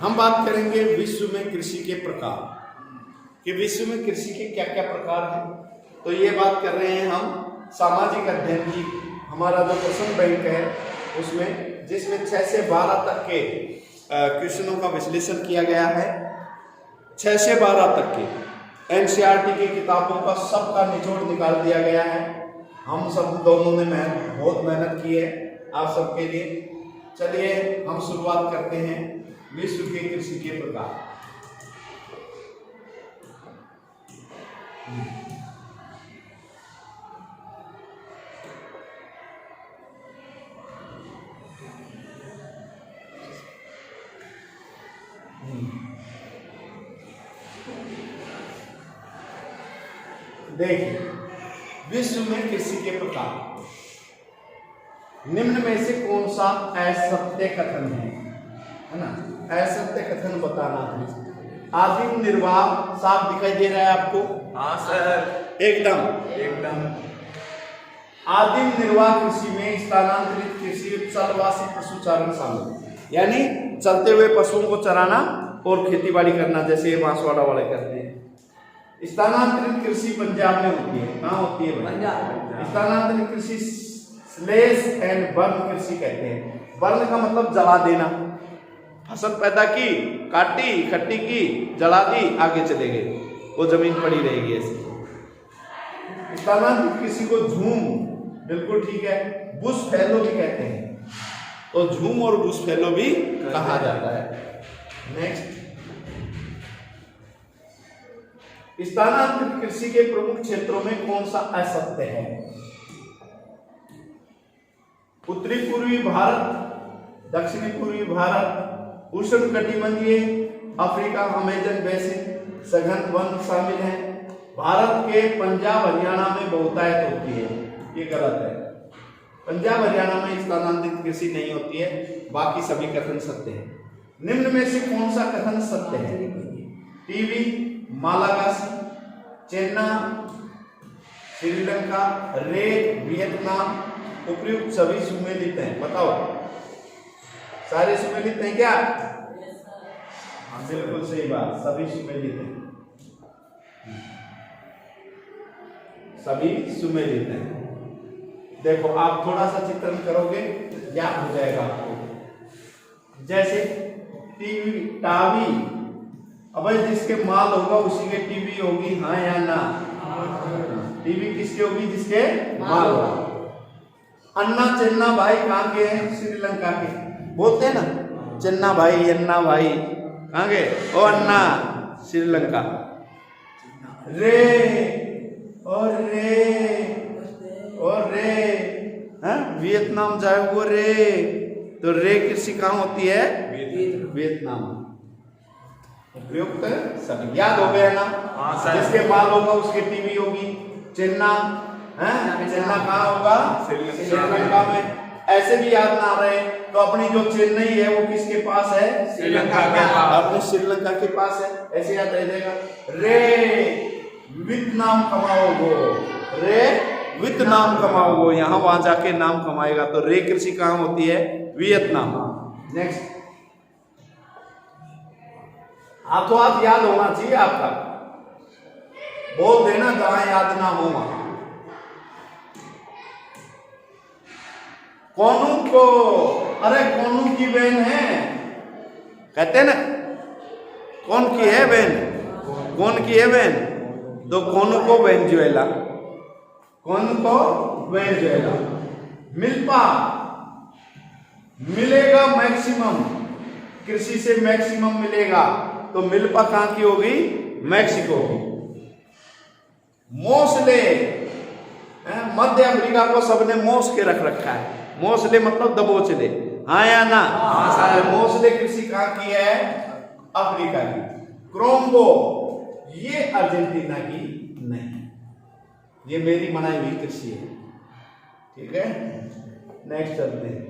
हम बात करेंगे विश्व में कृषि के प्रकार कि विश्व में कृषि के क्या क्या प्रकार हैं। तो ये बात कर रहे हैं हम सामाजिक अध्ययन की। हमारा जो प्रश्न बैंक है उसमें, जिसमें 6 से 12 तक के क्वेश्चनों का विश्लेषण किया गया है। 6 से 12 तक के एनसीईआरटी की किताबों का सबका निचोड़ निकाल दिया गया है। हम सब दोनों ने बहुत मेहनत की है आप सबके लिए। चलिए हम शुरुआत करते हैं विश्व के कृषि के प्रकार। देखिए, विश्व में कृषि के प्रकार निम्न में से कौन सा असत्य कथन है ना? असत्य कथन बताना है। आदिम निर्वाह साफ दिखाई दे रहा है आपको? हाँ सर, एकदम। आदिम निर्वाह कृषि में स्थानांतरित कृषि चलवासी पशुचारण शामिल, यानी चलते हुए पशुओं को चराना और खेतीबाड़ी करना, जैसे बांसवाड़ा वाले करते हैं। स्थानांतरित कृषि पंजाब में होती है। कहाँ होती है? पंजाब। स्थानांतरित कृषि स्लेश एंड बर्न कृषि कहते हैं। बर्न का मतलब जला देना। फसल पैदा की, काटी, इकट्ठी की, जला दी, आगे चले गए, वो जमीन पड़ी रहेगी ऐसे। स्थानांतरित कृषि को झूम, बिल्कुल ठीक है, बुश फैलो भी कहते हैं। तो झूम और बुश फैलो भी कहा जाता है। नेक्स्ट, स्थानांतरित कृषि के प्रमुख क्षेत्रों में कौन सा असत्य है? उत्तरी पूर्वी भारत, दक्षिणी पूर्वी भारत, उष्ण कटिबंधीय अफ्रीका, अमेजन बेसिन, सघन वन शामिल हैं। भारत के पंजाब हरियाणा में बहुतायत होती है, ये गलत है। पंजाब हरियाणा में स्थानांतरित कृषि नहीं होती है, बाकी सभी कथन सत्य है। निम्न में से कौन सा कथन सत्य है? टीवी, मालागासी, चेन्ना, श्रीलंका, रे, वियतनाम, उपयुक्त सभी सुमेलित हैं। बताओ, सारे सुमेलित हैं क्या? हाँ, बिल्कुल सही बात, सभी सुमेलित हैं, सभी सुमेलित हैं। देखो, आप थोड़ा सा चित्रण करोगे याद हो जाएगा आपको। जैसे टीवी, टावी, अब जिसके माल होगा उसी के टीवी होगी, हाँ या ना? टीवी किसके होगी? जिसके माल होगा। अन्ना चन्ना भाई कहाँ के हैं? श्रीलंका के। बोलते हैं ना चन्ना भाई, अन्ना भाई, कहाँ के? ओ अन्ना, श्रीलंका। रे और रे, हाँ, वियतनाम जाए वो रे, तो रे कृषि कहाँ होती है? वियतनाम। उपयुक्त सभी याद हो गया ना? हाँ, जिसके माल होगा उसके टीवी होगी। चेन्ना, चेन्ना कहाँ होगा? श्रीलंका में। ऐसे भी याद ना आ रहे तो अपनी जो चेन्नई है वो किसके पास है? श्रीलंका के पास। अपने श्रीलंका के पास है, ऐसे याद रह जाएगा। रे वियतनाम कमाओगो, रे वियतनाम कमाओगो, यहाँ वहां जाके नाम कमाएगा। तो रे कृषि कहाँ होती है? वियतनाम। नेक्स्ट, हाथों हाथ याद होना चाहिए आपका, बोल देना जहां याद ना हो वहां। कोनू को, अरे कोनू की बहन है कहते हैं ना, कौन की है बहन? कौन की है बहन? तो कोनू को वेनेजुएला, कोनू को वेनेजुएला। मिल्पा, मिलेगा मैक्सिमम, कृषि से मैक्सिमम मिलेगा, तो मिल्पा कहां की होगी? मैक्सिको की। मोसले, मध्य अफ्रीका को सबने मोस के रख रखा है। मोसले मतलब दबोचले, हाँ या ना? हाँ, मोसले कृषि कहां की है? अफ्रीका की। क्रोम्बो, ये अर्जेंटीना की नहीं, ये मेरी बनाई हुई कृषि है, ठीक है। नेक्स्ट चलते हैं।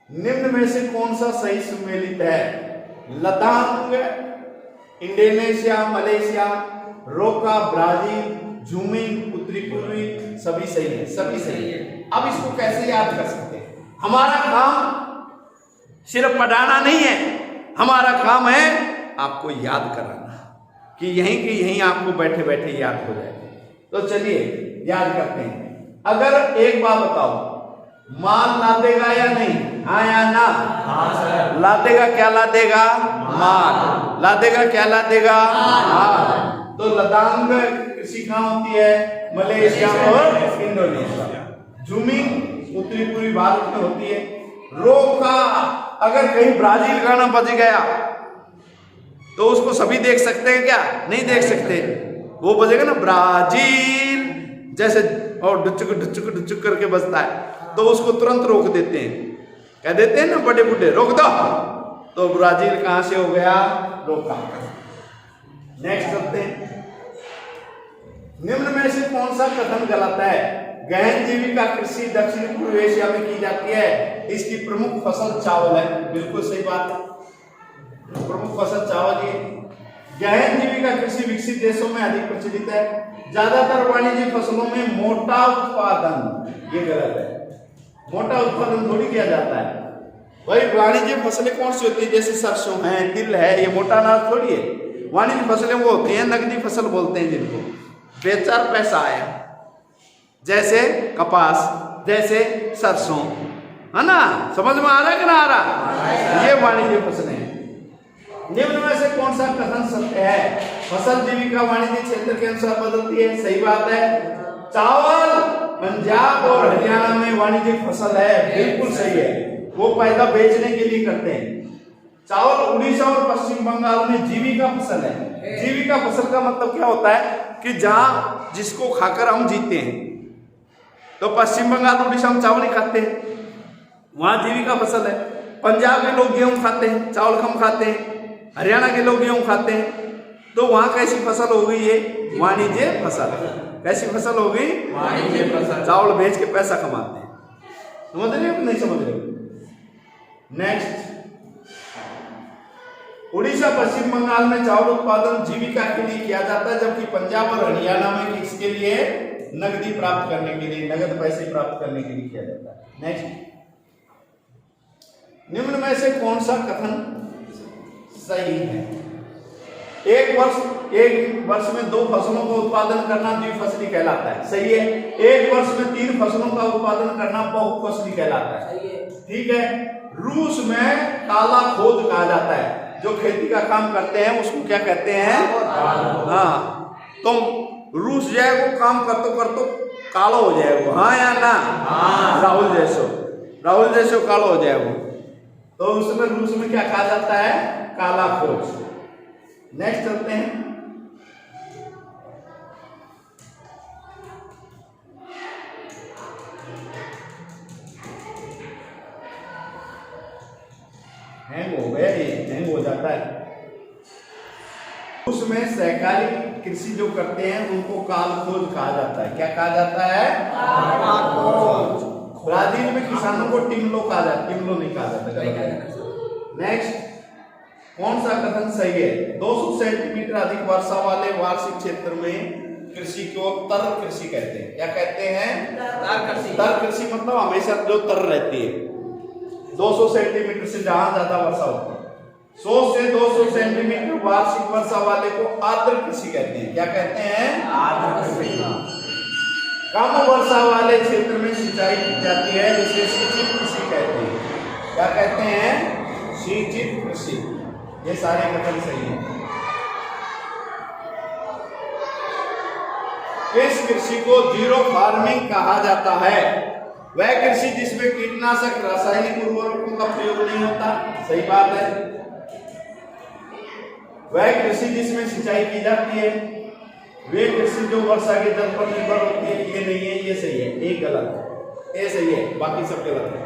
निम्न में से कौन सा सही सुमेलित है? लदांग, इंडोनेशिया, मलेशिया, रोका, ब्राजील, झूमिंग, उत्तरी पूर्वी, सभी सही है, सभी सही है। अब इसको कैसे याद कर सकते हैं? हमारा काम सिर्फ पढ़ाना नहीं है, हमारा काम है आपको याद कराना कि यहीं की यहीं आपको बैठे बैठे याद हो जाए। तो चलिए याद करते हैं। अगर एक बात बताओ, माल ला देगा या नहीं? हाँ या ना? हाँ सर। ला देगा, क्या ला देगा? माल। ला देगा, क्या ला देगा? माल। तो लद्दाख कृषि कहाँ होती है? मलेशिया और इंडोनेशिया। जूमिंग उत्तरी पूर्वी भारत में होती है। रोका, अगर कहीं ब्राजील गाना बज गया तो उसको सभी देख सकते हैं क्या? नहीं देख सकते। वो बजेगा ना ब्राजील जैसे, और डुचुक डुचुक डुचुक करके बजता है तो उसको तुरंत रोक देते हैं। कह देते हैं ना बड़े बूढ़े, रोक दो। तो ब्राजील कहां से हो गया? रोका। नेक्स्ट करते हैं। निम्न में से कौन सा कथन गलत है? गहन जीविका कृषि दक्षिण पूर्व एशिया में की जाती है। इसकी प्रमुख फसल चावल है। बिल्कुल सही बात है, प्रमुख फसल चावल ही है। गहन जीविका कृषि विकसित देशों में अधिक प्रचलित है। ज्यादातर वाणिज्यिक फसलों में मोटा उत्पादन, ये गलत है। मोटा उत्पादन थोड़ी किया जाता है भाई। वाणिज्यिक फसलें कौन सी होती है? जैसे सरसों है, तिल है, ये मोटा अनाज थोड़ी है। वाणिज्यिक फसलें वो होती हैं, नकदी फसल बोलते हैं जिनको, बेचार पैसा आया, जैसे कपास, जैसे सरसों, है ना? समझ में आ रहा है कि ना आ रहा? ये वाणिज्यिक फसलें हैं। निम्न में से कौन सा कथन सत्य है? फसल जीविका वाणिज्य क्षेत्र के अनुसार बदलती है। सही बात है। चावल पंजाब और हरियाणा में वाणिज्यिक फसल है। बिल्कुल सही है, वो पैदा बेचने के लिए करते हैं। चावल उड़ीसा और पश्चिम बंगाल में जीविका फसल है। जीविका फसल का मतलब क्या होता है कि जहां जिसको खाकर हम जीते हैं। तो पश्चिम बंगाल उड़ीसा में चावल ही खाते हैं, वहां जीविका फसल है। पंजाब के लोग गेहूं खाते हैं, चावल कम खाते हैं। हरियाणा के लोग गेहूं खाते हैं। तो वहां कैसी फसल हो गई? ये वाणिज्य फसल। कैसी फसल हो गई? वाणिज्य फसल। चावल बेच के पैसा कमाते हैं। समझ रहे हो कि नहीं समझ रहे हो? नेक्स्ट, उड़ीसा पश्चिम बंगाल में चावल उत्पादन जीविका के लिए किया जाता है, जबकि पंजाब और हरियाणा में किसके लिए? नकदी प्राप्त करने के लिए, नगद पैसे प्राप्त करने के लिए किया जाता है। नेक्स्ट, निम्न में से कौन सा कथन सही है? एक वर्ष में 2 फसलों का उत्पादन करना द्विफसली कहलाता है। सही है। एक वर्ष में 3 फसलों का उत्पादन करना बहुफसली कहलाता है। ठीक है। रूस में काला खोद कहा जाता है। जो खेती का काम करते हैं उसको क्या कहते हैं? हाँ। तो रूस जो है वो काम करते कालो हो जाए वो, हाँ या ना? हाँ। राहुल जैसो कालो हो जाए वो। तो उसमें रूस में क्या कहा जाता है? काला खोज। नेक्स्ट चलते हैं। हैंग हो गया, ये हैंग हो जाता है। उसमें सहकारी कृषि जो करते हैं उनको काल खोज कहा जाता है। क्या कहा जाता है? काल खोज। ब्राजील में किसानों को टिमलो कहा जाता है। टिमलो नहीं कहा जाता। नेक्स्ट, कौन सा कथन सही है? 200 सेंटीमीटर अधिक वर्षा वाले वार्षिक क्षेत्र में कृषि को तर कृषि कहते हैं। क्या कहते हैं? तर कृषि मतलब हमेशा जो तर रहती है। 200 सेंटीमीटर से जहां ज्यादा वर्षा होती है। 100 से 200 सेंटीमीटर वार्षिक वर्षा वाले को आर्द्र कृषि कहते हैं। क्या कहते हैं? आर्द्र कृषि। कम वर्षा वाले क्षेत्र में सिंचाई की जाती है, जिसे सिंचित कृषि कहते हैं। क्या कहते हैं? सिंचित कृषि। ये सारे कथन सही हैं। किस कृषि को जीरो फार्मिंग कहा जाता है? वह कृषि जिसमें कीटनाशक रासायनिक उर्वरकों का प्रयोग नहीं होता। सही बात है। वह कृषि जिसमें सिंचाई की जाती है। वे कृषि जो वर्षा के जल पर निर्भर होती है। ये नहीं है, ये सही है। एक गलत है, ये सही है, बाकी सब गलत है।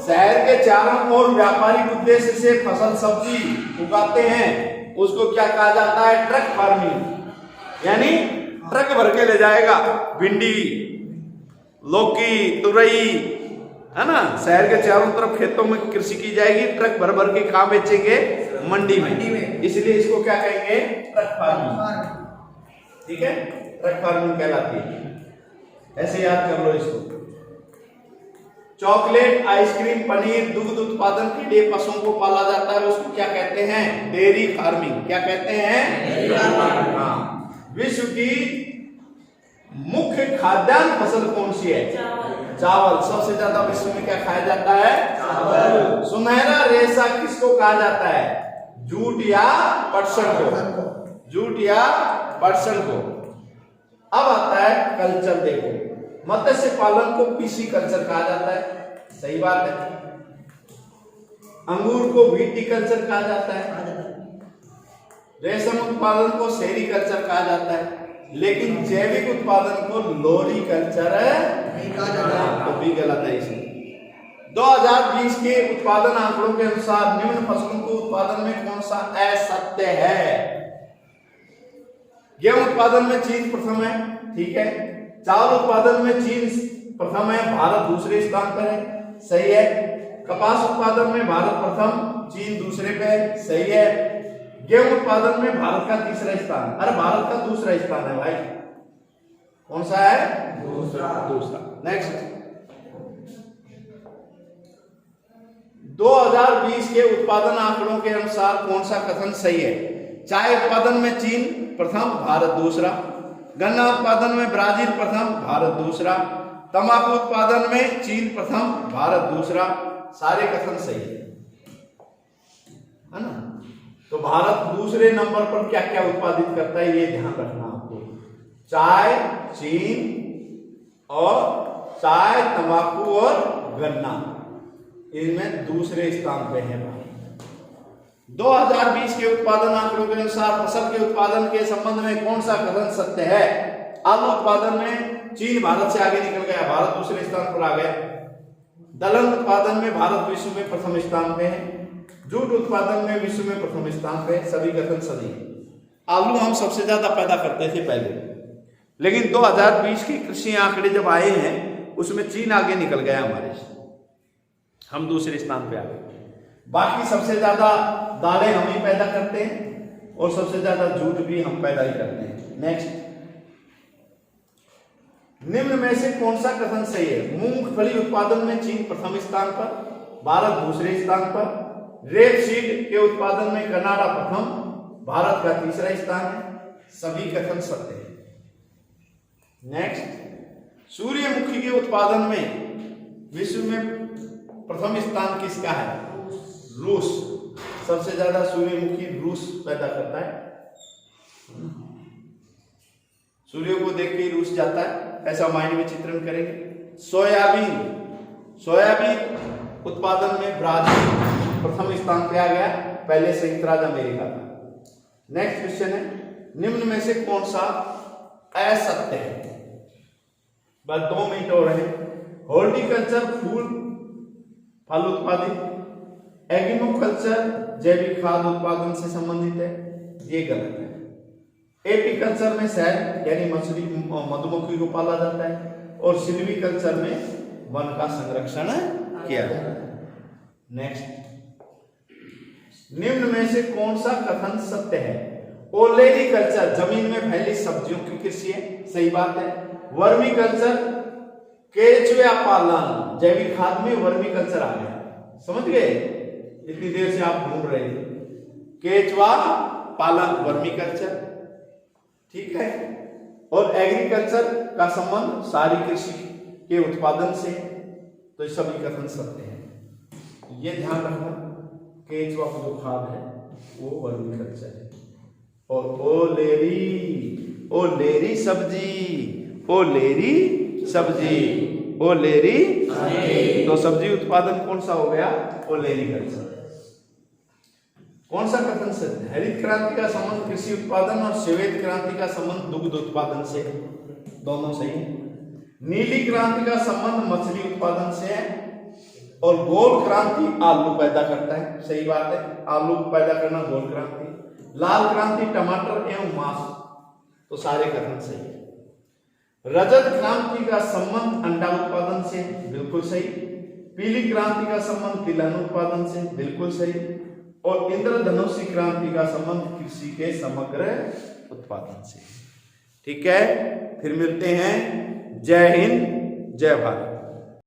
शहर के चारों ओर व्यापारिक उद्देश्य से फसल सब्जी उगाते हैं, उसको क्या कहा जाता है? Truck farming. यानी ट्रक भर के ले जाएगा भिंडी, लौकी, तुरई, है ना? शहर के चारों तरफ खेतों में कृषि की जाएगी, ट्रक भर भर के कहाँ बेचेंगे? मंडी में। इसलिए इसको क्या कहेंगे? Truck farming. ठीक है, ट्रक फार्मिंग कहलाती है। ऐसे याद कर लो इसको। चॉकलेट, आइसक्रीम, पनीर, दुग्ध उत्पादन के लिए पशुओं को पाला जाता है, उसको क्या कहते हैं? Dairy farming. क्या कहते हैं? हाँ। विश्व की मुख्य खाद्यान्न फसल कौन सी है? चावल। सबसे ज्यादा विश्व में क्या खाया जाता है? चावल। सुनहरा रेशा किसको कहा जाता है? जूट या पटसन को। जूट या पटसन को। अब आता है कल्चर। देखो, मत्स्य पालन को पीसी कल्चर कहा जाता है, सही बात है। अंगूर को विटीकल्चर कहा जाता है। रेशम उत्पादन को सेरीकल्चर कहा जाता है, लेकिन जैविक उत्पादन को लोरीकल्चर नहीं कहा जाता है। तो भी गलत है इसमें। 2020 के उत्पादन आंकड़ों के अनुसार निम्न फसलों को उत्पादन में कौन सा असत्य है? गेहूं उत्पादन में चीन प्रथम है, ठीक है। चावल उत्पादन में चीन प्रथम है, भारत दूसरे स्थान पर है, सही है। कपास उत्पादन में भारत प्रथम, चीन दूसरे पे है, सही है। गेहूं उत्पादन में भारत का तीसरा स्थान। अरे भारत का दूसरा स्थान है भाई, कौन सा है? दूसरा। नेक्स्ट, 2020 के उत्पादन आंकड़ों के अनुसार कौन सा कथन सही है? चाय उत्पादन में चीन प्रथम, भारत दूसरा। गन्ना उत्पादन में ब्राजील प्रथम, भारत दूसरा। तंबाकू उत्पादन में चीन प्रथम, भारत दूसरा। सारे कथन सही है ना। तो भारत दूसरे नंबर पर क्या क्या उत्पादित करता है ये ध्यान रखना आपको। चाय, चीन, और चाय, तंबाकू और गन्ना, इनमें दूसरे स्थान पे है भारत। 2020 के उत्पादन आंकड़ों के अनुसार फसल के उत्पादन के संबंध में कौन सा कथन सत्य है? आलू उत्पादन में चीन भारत से आगे निकल गया, भारत दूसरे स्थान पर आ गया। दलहन उत्पादन में भारत विश्व में प्रथम स्थान पे है। जूट उत्पादन में विश्व में प्रथम स्थान पे है। सभी कथन सही है। आलू हम सबसे ज्यादा पैदा करते थे पहले, लेकिन 2020 के कृषि आंकड़े जब आए हैं उसमें चीन आगे निकल गया हमारे से, हम दूसरे स्थान पे आ गए। बाकी सबसे ज्यादा दालें हम ही पैदा करते हैं और सबसे ज्यादा जूट भी हम पैदा ही करते हैं। नेक्स्ट, निम्न में से कौन सा कथन सही है? मूंगफली उत्पादन में चीन प्रथम स्थान पर, भारत दूसरे स्थान पर। रेपसीड के उत्पादन में कनाडा प्रथम, भारत का तीसरा स्थान है। सभी कथन सत्य है। नेक्स्ट, सूर्यमुखी के उत्पादन में विश्व में प्रथम स्थान किसका है? रूस। सबसे ज्यादा सूर्यमुखी रूस पैदा करता है। सूर्य को देख के रूस जाता है, ऐसा माइंड में चित्रण करेंगे। सोयाबीन, सोयाबीन उत्पादन में ब्राजील प्रथम स्थान पे आ गया, पहले संयुक्त राज्य अमेरिका था। नेक्स्ट क्वेश्चन है, निम्न में से कौन सा असत्य है? बस 2 मिनट और है। हॉर्टिकल्चर फूल फल उत्पादित, एग्रीकल्चर जैविक खाद्य उत्पादन से संबंधित है, ये गलत है। एपीकल्चर में शहद यानी मछली मधुमक्खी को पाला जाता है, और सिल्वीकल्चर में वन का संरक्षण किया जाता है। नेक्स्ट, निम्न में से कौन सा कथन सत्य है? ओलेरीकल्चर जमीन में फैली सब्जियों की कृषि है, सही बात है। वर्मीकल्चर केचुआ पालन, जैविक खाद में वर्मीकल्चर आ गया, समझ गए? इतनी देर से आप ढूंढ रहे थे। केचुआ पालन, वर्मीकल्चर, ठीक है। और एग्रीकल्चर का संबंध सारी कृषि के उत्पादन से, तो ये सभी कथन सत्य है। ये ध्यान रखना, केचुआ को जो खाद है वो वर्मीकल्चर है। और ओलेरी सब्जी, तो सब्जी उत्पादन कौन सा हो गया? ओलेरीकल्चर। कौन सा कथन सत्य? हरित क्रांति का संबंध कृषि उत्पादन और श्वेत क्रांति का संबंध दुग्ध उत्पादन से, दोनों सही है। नीली क्रांति का संबंध मछली उत्पादन से है, और गोल क्रांति आलू पैदा करता है, सही बात है। आलू पैदा करना गोल क्रांति। लाल क्रांति टमाटर एवं मांस, तो सारे कथन सही है। रजत क्रांति का संबंध अंडा उत्पादन से, बिल्कुल सही। पीली क्रांति का संबंध तिलहन उत्पादन से, बिल्कुल सही। और इंद्रधनुषी क्रांति का संबंध कृषि के समग्र उत्पादन से। ठीक है, फिर मिलते हैं। जय हिंद, जय भारत।